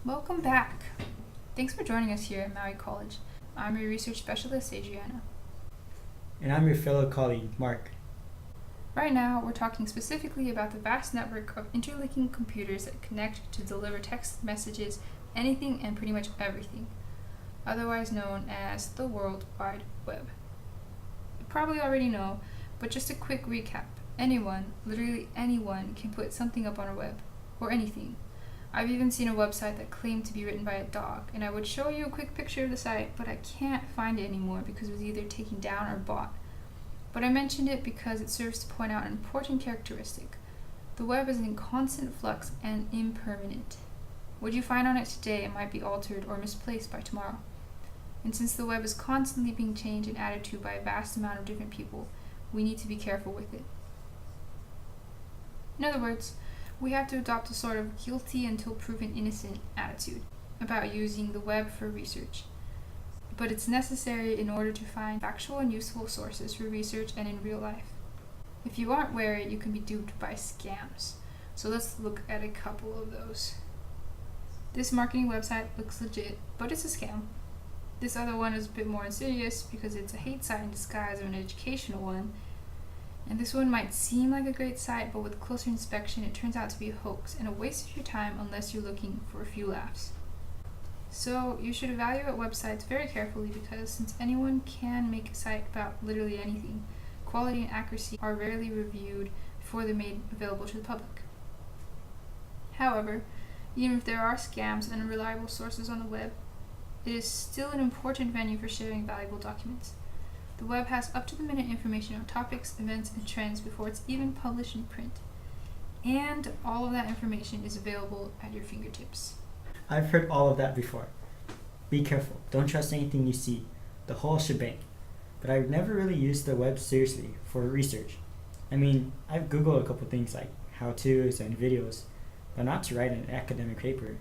Welcome back. Thanks for joining us here at Maui College. I'm your research specialist, Adriana. And I'm your fellow colleague, Mark. Right now, we're talking specifically about the vast network of interlinking computers that connect to deliver text messages, anything and pretty much everything, otherwise known as the World Wide Web. You probably already know, but just a quick recap. Anyone, literally anyone, can put something up on a web, or anything. I've even seen a website that claimed to be written by a dog, and I would show you a quick picture of the site, but I can't find it anymore because it was either taken down or bought. But I mentioned it because it serves to point out an important characteristic. The web is in constant flux and impermanent. What you find on it today might be altered or misplaced by tomorrow. And since the web is constantly being changed and added to by a vast amount of different people, we need to be careful with it. In other words, we have to adopt a sort of guilty until proven innocent attitude about using the web for research. But it's necessary in order to find factual and useful sources for research and in real life. If you aren't wary, you can be duped by scams. So let's look at a couple of those. This marketing website looks legit, but it's a scam. This other one is a bit more insidious because it's a hate site in disguise of an educational one. And this one might seem like a great site, but with closer inspection, it turns out to be a hoax and a waste of your time unless you're looking for a few laughs. So you should evaluate websites very carefully because since anyone can make a site about literally anything, quality and accuracy are rarely reviewed before they're made available to the public. However, even if there are scams and unreliable sources on the web, it is still an important venue for sharing valuable documents. The web has up-to-the-minute information on topics, events, and trends before it's even published in print. And all of that information is available at your fingertips. I've heard all of that before. Be careful, don't trust anything you see, the whole shebang. But I've never really used the web seriously for research. I mean, I've Googled a couple things like how-tos and videos, but not to write an academic paper.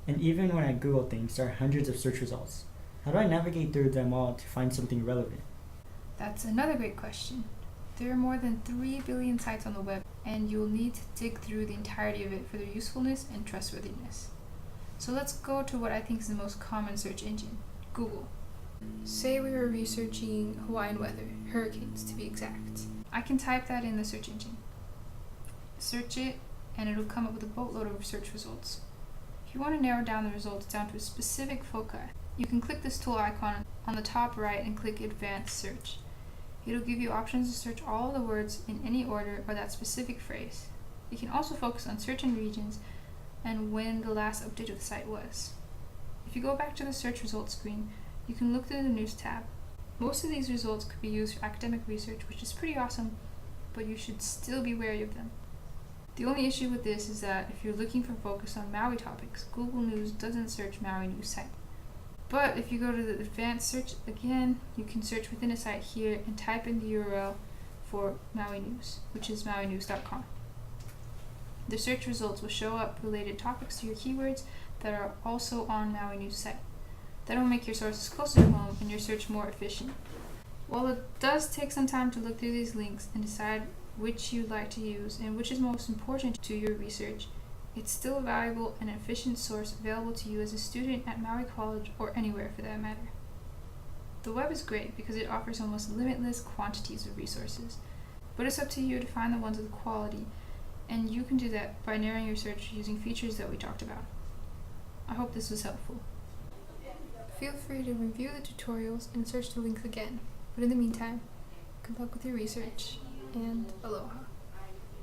And even when I Google things, there are hundreds of search results. How do I navigate through them all to find something relevant? That's another great question. There are more than 3 billion sites on the web, and you'll need to dig through the entirety of it for their usefulness and trustworthiness. So let's go to what I think is the most common search engine, Google. Say we were researching Hawaiian weather, hurricanes to be exact. I can type that in the search engine, search it, and it'll come up with a boatload of search results. If you want to narrow down the results down to a specific foci, you can click this tool icon on the top right and click Advanced Search. It'll give you options to search all of the words in any order or that specific phrase. You can also focus on certain regions and when the last update of the site was. If you go back to the search results screen, you can look through the News tab. Most of these results could be used for academic research, which is pretty awesome, but you should still be wary of them. The only issue with this is that if you're looking for focus on Maui topics, Google News doesn't search Maui News site. But if you go to the advanced search again, you can search within a site here and type in the URL for Maui News, which is mauinews.com. The search results will show up related topics to your keywords that are also on Maui News site. That'll make your sources closer to home and your search more efficient. While it does take some time to look through these links and decide which you'd like to use and which is most important to your research, it's still a valuable and efficient source available to you as a student at Maui College or anywhere for that matter. The web is great because it offers almost limitless quantities of resources, but it's up to you to find the ones with quality, and you can do that by narrowing your search using features that we talked about. I hope this was helpful. Feel free to review the tutorials and search the links again, but in the meantime, good luck with your research, and aloha.